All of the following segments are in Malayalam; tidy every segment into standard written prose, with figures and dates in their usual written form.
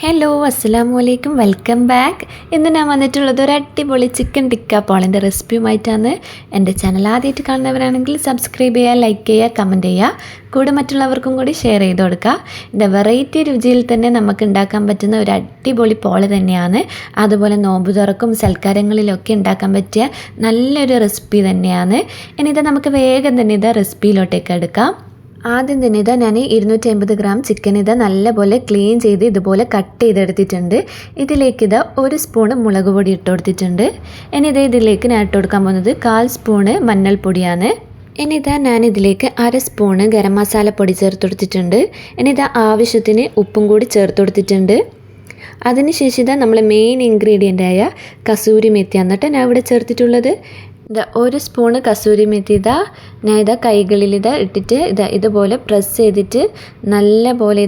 ഹലോ അസ്സലാമു അലൈക്കും, വെൽക്കം ബാക്ക്. ഇന്ന് ഞാൻ വന്നിട്ടുള്ളത് ഒരു അടിപൊളി ചിക്കൻ ടിക്ക പോളിൻ്റെ റെസിപ്പിയുമായിട്ടാണ്. എൻ്റെ ചാനൽ ആദ്യമായിട്ട് കാണുന്നവരാണെങ്കിൽ സബ്സ്ക്രൈബ് ചെയ്യുക, ലൈക്ക് ചെയ്യുക, കമൻറ്റ് ചെയ്യുക, കൂടെ മറ്റുള്ളവർക്കും കൂടി ഷെയർ ചെയ്ത് കൊടുക്കുക. ഇത് വെറൈറ്റി രുചിയിൽ തന്നെ നമുക്ക് ഉണ്ടാക്കാൻ പറ്റുന്ന ഒരു അടിപൊളി പോള തന്നെയാണ്. അതുപോലെ നോമ്പ് തുറക്കും സൽക്കാരങ്ങളിലൊക്കെ ഉണ്ടാക്കാൻ പറ്റിയ നല്ലൊരു റെസിപ്പി തന്നെയാണ്. ഇനി ഇത് നമുക്ക് വേഗം തന്നെ ഇത് റെസിപ്പിയിലോട്ടേക്ക് എടുക്കാം. ആദ്യം തന്നെ ഇതാ ഞാൻ 250 ഗ്രാം ചിക്കൻ നല്ലപോലെ ക്ലീൻ ചെയ്ത് ഇതുപോലെ കട്ട് ചെയ്തെടുത്തിട്ടുണ്ട്. ഇതിലേക്ക് ഒരു സ്പൂണ് മുളക് പൊടി ഇട്ട് കൊടുത്തിട്ടുണ്ട്. ഇനി ഇതിലേക്ക് ഞാൻ ഇട്ട് കൊടുക്കാൻ പോകുന്നത് 1/4 സ്പൂണ് മഞ്ഞൾപ്പൊടിയാണ്. ഇനി ഞാൻ ഇതിലേക്ക് 1/2 സ്പൂണ് ഗരം മസാലപ്പൊടി ചേർത്ത് കൊടുത്തിട്ടുണ്ട്. ഇനി ആവശ്യത്തിന് ഉപ്പും കൂടി ചേർത്ത് കൊടുത്തിട്ടുണ്ട്. അതിനുശേഷം നമ്മൾ മെയിൻ ഇൻഗ്രീഡിയൻ്റായ കസൂരി മെത്തി എന്നിട്ട് ഞാൻ ഇവിടെ ചേർത്തിട്ടുള്ളത്. 1 സ്പൂണ് കസൂരി മെത്തി ഞാൻ കൈകളിൽ ഇട്ടിട്ട് ഇതുപോലെ പ്രസ് ചെയ്തിട്ട് നല്ല പോലെ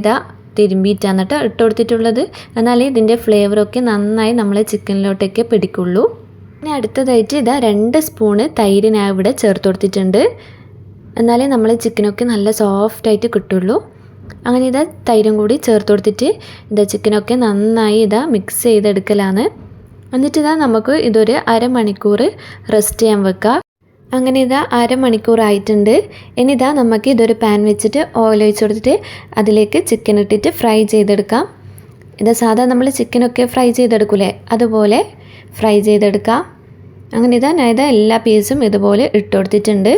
തിരുമ്പിയിട്ടാണ് ഇട്ട് കൊടുത്തിട്ടുള്ളത്. എന്നാലേ ഇതിൻ്റെ ഫ്ലേവറൊക്കെ നന്നായി നമ്മളെ ചിക്കനിലോട്ടൊക്കെ പിടിക്കുള്ളൂ. ഇനി അടുത്തതായിട്ട് 2 സ്പൂണ് തൈര് ഞാൻ ഇവിടെ ചേർത്ത് കൊടുത്തിട്ടുണ്ട്. എന്നാലേ നമ്മളെ ചിക്കനൊക്കെ നല്ല സോഫ്റ്റായിട്ട് കിട്ടുള്ളൂ. അങ്ങനെ തൈരും കൂടി ചേർത്ത് കൊടുത്തിട്ട് ചിക്കനൊക്കെ നന്നായി മിക്സ് ചെയ്തെടുക്കലാണ്. എന്നിട്ട് നമുക്ക് ഇതൊരു അരമണിക്കൂർ റെസ്റ്റ് ചെയ്യാൻ വെക്കാം. അങ്ങനെ അരമണിക്കൂറായിട്ടുണ്ട്. ഇനി നമുക്ക് ഇതൊരു പാൻ വെച്ചിട്ട് ഓയിൽ ഒഴിച്ച് കൊടുത്തിട്ട് അതിലേക്ക് ചിക്കൻ ഇട്ടിട്ട് ഫ്രൈ ചെയ്തെടുക്കാം. സാധാരണ നമ്മൾ ചിക്കനൊക്കെ ഫ്രൈ ചെയ്തെടുക്കൂലേ, അതുപോലെ ഫ്രൈ ചെയ്തെടുക്കാം. അങ്ങനെ ഞാൻ എല്ലാ പീസും ഇതുപോലെ ഇട്ട് കൊടുത്തിട്ടുണ്ട്.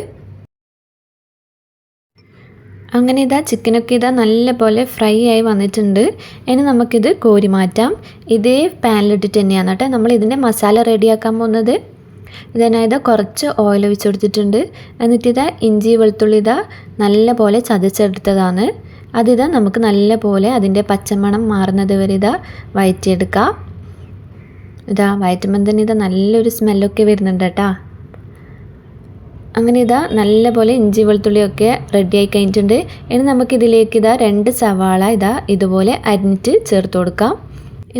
അങ്ങനെ ചിക്കനൊക്കെ നല്ലപോലെ ഫ്രൈ ആയി വന്നിട്ടുണ്ട്. ഇനി നമുക്കിത് കോരി മാറ്റാം. ഇതേ പാനിലിട്ടിട്ട് തന്നെയാണ് നമ്മൾ ഇതിൻ്റെ മസാല റെഡിയാക്കാൻ പോകുന്നത്. ഇതിനായത് കുറച്ച് ഓയിൽ ഒഴിച്ച് കൊടുത്തിട്ടുണ്ട്. എന്നിട്ട് ഇഞ്ചി വെളുത്തുള്ളി നല്ലപോലെ ചതച്ചെടുത്തതാണ്. നമുക്ക് നല്ലപോലെ അതിൻ്റെ പച്ചമണം മാറുന്നത് വരെ വഴറ്റിയെടുക്കാം. വഴറ്റുമ്പം തന്നെ നല്ലൊരു സ്മെല്ലൊക്കെ വരുന്നുണ്ട് കേട്ടോ. അങ്ങനെ നല്ലപോലെ ഇഞ്ചി വെളുത്തുള്ളിയൊക്കെ റെഡിയായി കഴിഞ്ഞിട്ടുണ്ട്. ഇനി നമുക്കിതിലേക്ക് 2 സവാള ഇതുപോലെ അരിഞ്ഞിട്ട് ചേർത്ത് കൊടുക്കാം.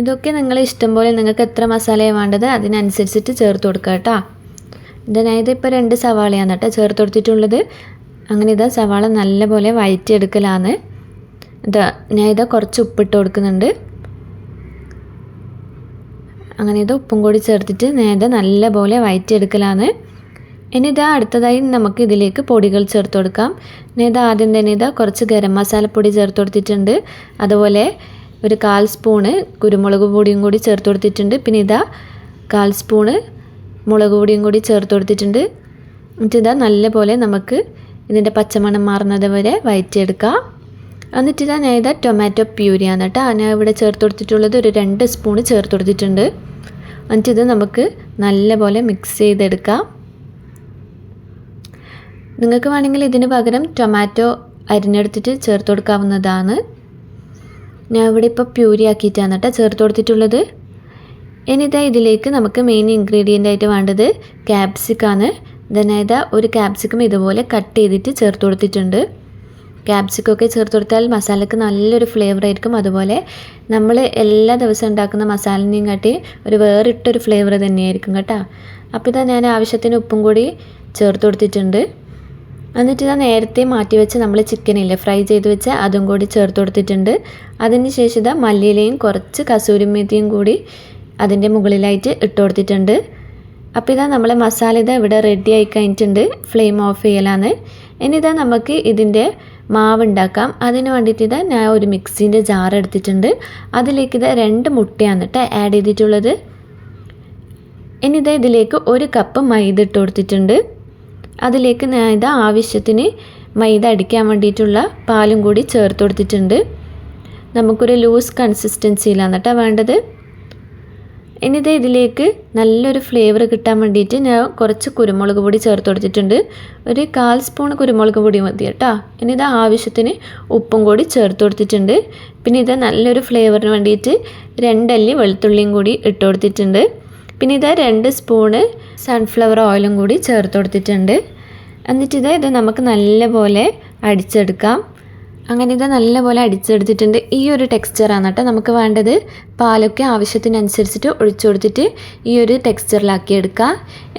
ഇതൊക്കെ നിങ്ങളെ ഇഷ്ടം പോലെ നിങ്ങൾക്ക് എത്ര മസാലയാണ് വേണ്ടത് അതിനനുസരിച്ചിട്ട് ചേർത്ത് കൊടുക്കുക കേട്ടോ. ഞാൻ ഇപ്പോൾ 2 സവാളയാണ് ചേർത്ത് കൊടുത്തിട്ടുള്ളത്. അങ്ങനെ സവാള നല്ലപോലെ വഴറ്റിയെടുക്കലാണ്. ഞാൻ കുറച്ച് ഉപ്പിട്ട് കൊടുക്കുന്നുണ്ട്. അങ്ങനെ ഉപ്പും കൂടി ചേർത്തിട്ട് ഞാൻ നല്ലപോലെ വഴറ്റിയെടുക്കലാണ്. ഇനി അടുത്തതായി നമുക്ക് ഇതിലേക്ക് പൊടികൾ ചേർത്ത് കൊടുക്കാം. ഞാൻ ആദ്യം തന്നെ കുറച്ച് ഗരം മസാലപ്പൊടി ചേർത്ത് കൊടുത്തിട്ടുണ്ട്. അതുപോലെ ഒരു 1/4 സ്പൂണ് കുരുമുളക് പൊടിയും കൂടി ചേർത്ത് കൊടുത്തിട്ടുണ്ട്. പിന്നെ 1/4 സ്പൂണ് മുളക് പൊടിയും കൂടി ചേർത്ത് കൊടുത്തിട്ടുണ്ട്. എന്നിട്ട് നല്ലപോലെ നമുക്ക് ഇതിൻ്റെ പച്ചമണം മാറുന്നത് വരെ വഴറ്റിയെടുക്കാം. എന്നിട്ട് ഞാൻ ടൊമാറ്റോ പ്യൂരിയാണ് കേട്ടോ ഞാൻ ഇവിടെ ചേർത്ത് കൊടുത്തിട്ടുള്ളത്. ഒരു 2 സ്പൂണ് ചേർത്ത് കൊടുത്തിട്ടുണ്ട്. എന്നിട്ട് നമുക്ക് നല്ലപോലെ മിക്സ് ചെയ്തെടുക്കാം. നിങ്ങൾക്ക് വേണമെങ്കിൽ ഇതിന് പകരം ടൊമാറ്റോ അരിഞ്ഞെടുത്തിട്ട് ചേർത്ത് കൊടുക്കാവുന്നതാണ്. ഞാൻ ഇവിടെ ഇപ്പോൾ പ്യൂരി ആക്കിയിട്ടാണ് ചേർത്ത് കൊടുത്തിട്ടുള്ളത്. ഇനി ഇതിലേക്ക് നമുക്ക് മെയിൻ ഇൻഗ്രീഡിയൻ്റ് ആയിട്ട് വേണ്ടത് ക്യാപ്സിക്കാണ്. ഞാൻ ഒരു ക്യാപ്സിക്കം ഇതുപോലെ കട്ട് ചെയ്തിട്ട് ചേർത്ത് കൊടുത്തിട്ടുണ്ട്. ക്യാപ്സിക്കൊക്കെ ചേർത്ത് കൊടുത്താൽ മസാലയ്ക്ക് നല്ലൊരു ഫ്ലേവർ ആയിരിക്കും. അതുപോലെ നമ്മൾ എല്ലാ ദിവസവും ഉണ്ടാക്കുന്ന മസാലനെയും കാട്ടി ഒരു വേറിട്ടൊരു ഫ്ലേവർ തന്നെയായിരിക്കും കേട്ടോ. അപ്പോൾ ഞാൻ ആവശ്യത്തിന് ഉപ്പും കൂടി ചേർത്ത് കൊടുത്തിട്ടുണ്ട്. എന്നിട്ട് നേരത്തെ മാറ്റി വെച്ച് നമ്മൾ ചിക്കനില്ലേ ഫ്രൈ ചെയ്ത് വെച്ച് അതും കൂടി ചേർത്ത് കൊടുത്തിട്ടുണ്ട്. അതിന് ശേഷം മല്ലിയിലയും കുറച്ച് കസൂരി മേത്തിയും കൂടി അതിൻ്റെ മുകളിലായിട്ട് ഇട്ട് കൊടുത്തിട്ടുണ്ട്. അപ്പോൾ നമ്മളെ മസാല ഇവിടെ റെഡി ആയി കഴിഞ്ഞിട്ടുണ്ട്. ഫ്ലെയിം ഓഫ് ചെയ്യലാണ്. ഇനി നമുക്ക് ഇതിൻ്റെ മാവ് ഉണ്ടാക്കാം. അതിന് വേണ്ടിയിട്ട് ഞാൻ ഒരു മിക്സിൻ്റെ ജാർ എടുത്തിട്ടുണ്ട്. അതിലേക്ക് 2 മുട്ടയാണ് ആഡ് ചെയ്തിട്ടുള്ളത്. ഇനി ഇതിലേക്ക് 1 കപ്പ് മൈദ ഇട്ട് കൊടുത്തിട്ടുണ്ട്. അതിലേക്ക് ഞാൻ ആവശ്യത്തിന് മൈദ അടിക്കാൻ വേണ്ടിയിട്ടുള്ള പാലും കൂടി ചേർത്ത് കൊടുത്തിട്ടുണ്ട്. നമുക്കൊരു ലൂസ് കൺസിസ്റ്റൻസിയിലാണ് വേണ്ടത്. ഇനി ഇതിലേക്ക് നല്ലൊരു ഫ്ലേവർ കിട്ടാൻ വേണ്ടിയിട്ട് ഞാൻ കുറച്ച് കുരുമുളക് പൊടി ചേർത്ത് കൊടുത്തിട്ടുണ്ട്. ഒരു 1/4 സ്പൂൺ കുരുമുളക് പൊടി മതി കേട്ടോ. ഇനി ആവശ്യത്തിന് ഉപ്പും കൂടി ചേർത്ത് കൊടുത്തിട്ടുണ്ട്. പിന്നെ നല്ലൊരു ഫ്ലേവറിന് വേണ്ടിയിട്ട് 2 അല്ലി വെളുത്തുള്ളിയും കൂടി ഇട്ട് കൊടുത്തിട്ടുണ്ട്. പിന്നെ 2 സ്പൂണ് സൺഫ്ലവർ ഓയിലും കൂടി ചേർത്ത് കൊടുത്തിട്ടുണ്ട്. എന്നിട്ട് ഇത് നമുക്ക് നല്ലപോലെ അടിച്ചെടുക്കാം. അങ്ങനെ ഇത് നല്ലപോലെ അടിച്ചെടുത്തിട്ടുണ്ട്. ഈ ഒരു ടെക്സ്ചറാണ് കേട്ടോ നമുക്ക് വേണ്ടത്. പാലൊക്കെ ആവശ്യത്തിനനുസരിച്ചിട്ട് ഒഴിച്ചു കൊടുത്തിട്ട് ഈ ഒരു ടെക്സ്ചറിലാക്കി എടുക്കുക.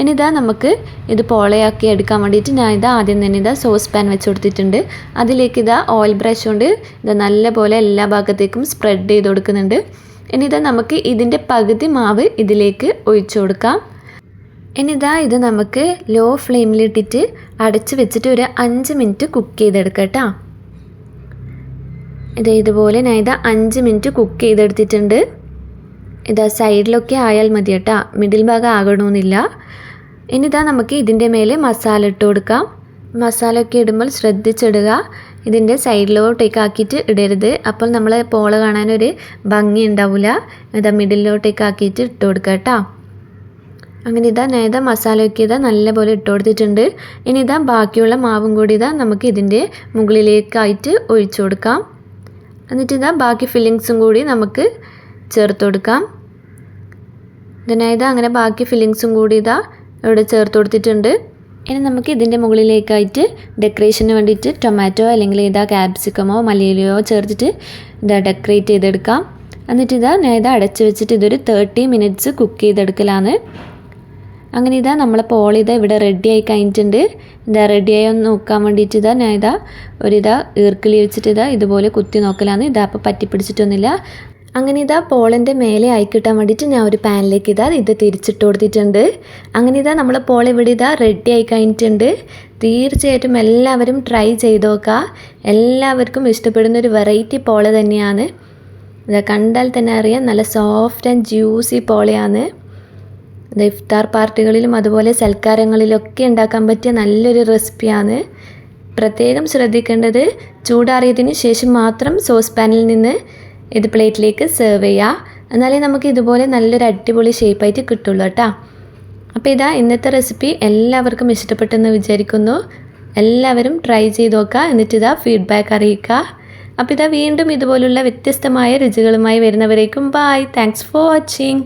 ഇനി ഇതാ നമുക്ക് ഇത് പോളയാക്കി എടുക്കാൻ വേണ്ടിയിട്ട് ഞാൻ ഇതാ ആദ്യം തന്നെ ഇതാ സോസ് പാൻ വെച്ച് കൊടുത്തിട്ടുണ്ട്. അതിലേക്ക് ഇതാ ഓയിൽ ബ്രഷ് കൊണ്ട് ഇത് നല്ലപോലെ എല്ലാ ഭാഗത്തേക്കും സ്പ്രെഡ് ചെയ്ത് കൊടുക്കുന്നുണ്ട്. ഇനി ഇതാ നമുക്ക് ഇതിൻ്റെ പകുതി മാവ് ഇതിലേക്ക് ഒഴിച്ചു കൊടുക്കാം. ഇനി ഇതാ ഇത് നമുക്ക് ലോ ഫ്ലെയിമിലിട്ടിട്ട് അടച്ച് വെച്ചിട്ട് ഒരു 5 മിനിറ്റ് കുക്ക് ചെയ്തെടുക്കാം കേട്ടോ. ഇതുപോലെ ഞാൻ ഇതാ 5 മിനിറ്റ് കുക്ക് ചെയ്തെടുത്തിട്ടുണ്ട്. ഇതാ സൈഡിലൊക്കെ ആയാൽ മതി കേട്ടോ, മിഡിൽ ഭാഗം ആകണമെന്നില്ല. ഇനി ഇതാ നമുക്ക് ഇതിൻ്റെ മേലെ മസാല ഇട്ട് കൊടുക്കാം. മസാല ഒക്കെ ഇടുമ്പോൾ ശ്രദ്ധിച്ചിടുക, ഇതിൻ്റെ സൈഡിലോട്ടേക്ക് ആക്കിയിട്ട് ഇടരുത്. അപ്പോൾ നമ്മൾ പോള കാണാനൊരു ഭംഗി ഉണ്ടാവില്ല. ഇതാ മിഡിലോട്ടേക്ക് ആക്കിയിട്ട് ഇട്ട് കൊടുക്കുക കേട്ടോ. അങ്ങനെ ഇതാ ഞാൻ ഇതാ മസാലയൊക്കെ ഇതാ നല്ലപോലെ ഇട്ട് കൊടുത്തിട്ടുണ്ട്. ഇനി ഇതാ ബാക്കിയുള്ള മാവും കൂടി ഇതാ നമുക്ക് ഇതിൻ്റെ മുകളിലേക്കായിട്ട് ഒഴിച്ചു കൊടുക്കാം. എന്നിട്ട് ഇതാ ബാക്കി ഫില്ലിങ്സും കൂടി നമുക്ക് ചേർത്ത് കൊടുക്കാം. ഇതിനായത് അങ്ങനെ ബാക്കി ഫില്ലിങ്സും കൂടി ഇതാ ഇവിടെ ചേർത്ത് കൊടുത്തിട്ടുണ്ട്. ഇനി നമുക്ക് ഇതിൻ്റെ മുകളിലേക്കായിട്ട് ഡെക്കറേഷന് വേണ്ടിയിട്ട് ടൊമാറ്റോ അല്ലെങ്കിൽ ഇതാ ക്യാപ്സിക്കമോ മല്ലിയിലയോ ചേർത്തിട്ട് ഇതാ ഡെക്കറേറ്റ് ചെയ്തെടുക്കാം. എന്നിട്ട് ഇതാ ഞാൻ ഇതാ അടച്ച് വെച്ചിട്ട് ഇതൊരു 30 മിനിറ്റ്സ് കുക്ക് ചെയ്തെടുക്കലാണ്. അങ്ങനെ ഇതാ നമ്മളെ പോള ഇതാ ഇവിടെ റെഡി ആയി കഴിഞ്ഞിട്ടുണ്ട്. ഇതാ റെഡിയായി ഒന്ന് നോക്കാൻ വേണ്ടിയിട്ട് ഇതാ ഞാൻ ഇതാ ഒരിതാ ഈർക്കിളി വെച്ചിട്ട് ഇതാ ഇതുപോലെ കുത്തി നോക്കലാണ്. ഇതാ അപ്പോൾ പറ്റിപ്പിടിച്ചിട്ടൊന്നുമില്ല. അങ്ങനെ ഇതാ പോളിൻ്റെ മേലെ ആയി കിട്ടാൻ വേണ്ടിയിട്ട് ഞാൻ ഒരു പാനിലേക്ക് ഇതാ ഇത് തിരിച്ചിട്ട് കൊടുത്തിട്ടുണ്ട്. അങ്ങനെ ഇതാ നമ്മളെ പോൾ ഇവിടെ ഇതാ റെഡി ആയി കഴിഞ്ഞിട്ടുണ്ട്. തീർച്ചയായിട്ടും എല്ലാവരും ട്രൈ ചെയ്ത് നോക്കുക. എല്ലാവർക്കും ഇഷ്ടപ്പെടുന്നൊരു വെറൈറ്റി പോള തന്നെയാണ്. ഇതാ കണ്ടാൽ തന്നെ അറിയാം, നല്ല സോഫ്റ്റ് ആൻഡ് ജ്യൂസി പോളയാണ്. ഇത് ഇഫ്താർ പാർട്ടികളിലും അതുപോലെ സൽക്കാരങ്ങളിലൊക്കെ ഉണ്ടാക്കാൻ പറ്റിയ നല്ലൊരു റെസിപ്പിയാണ്. പ്രത്യേകം ശ്രദ്ധിക്കേണ്ടത്, ചൂടാറിയതിന് ശേഷം മാത്രം സോസ് പാനിൽ നിന്ന് ഇത് പ്ലേറ്റിലേക്ക് സെർവ് ചെയ്യുക. എന്നാലേ നമുക്ക് ഇതുപോലെ നല്ലൊരു അടിപൊളി ഷേപ്പായിട്ട് കിട്ടുള്ളൂ കേട്ടോ. അപ്പോൾ ഇതാ ഇന്നത്തെ റെസിപ്പി എല്ലാവർക്കും ഇഷ്ടപ്പെട്ടെന്ന് വിചാരിക്കുന്നു. എല്ലാവരും ട്രൈ ചെയ്ത് നോക്കുക, എന്നിട്ട് ഇതാ ഫീഡ്ബാക്ക് അറിയിക്കുക. അപ്പോൾ ഇതാ വീണ്ടും ഇതുപോലുള്ള വ്യത്യസ്തമായ രുചികളുമായി വരുന്നവരേക്കും ബൈ. Thanks for watching.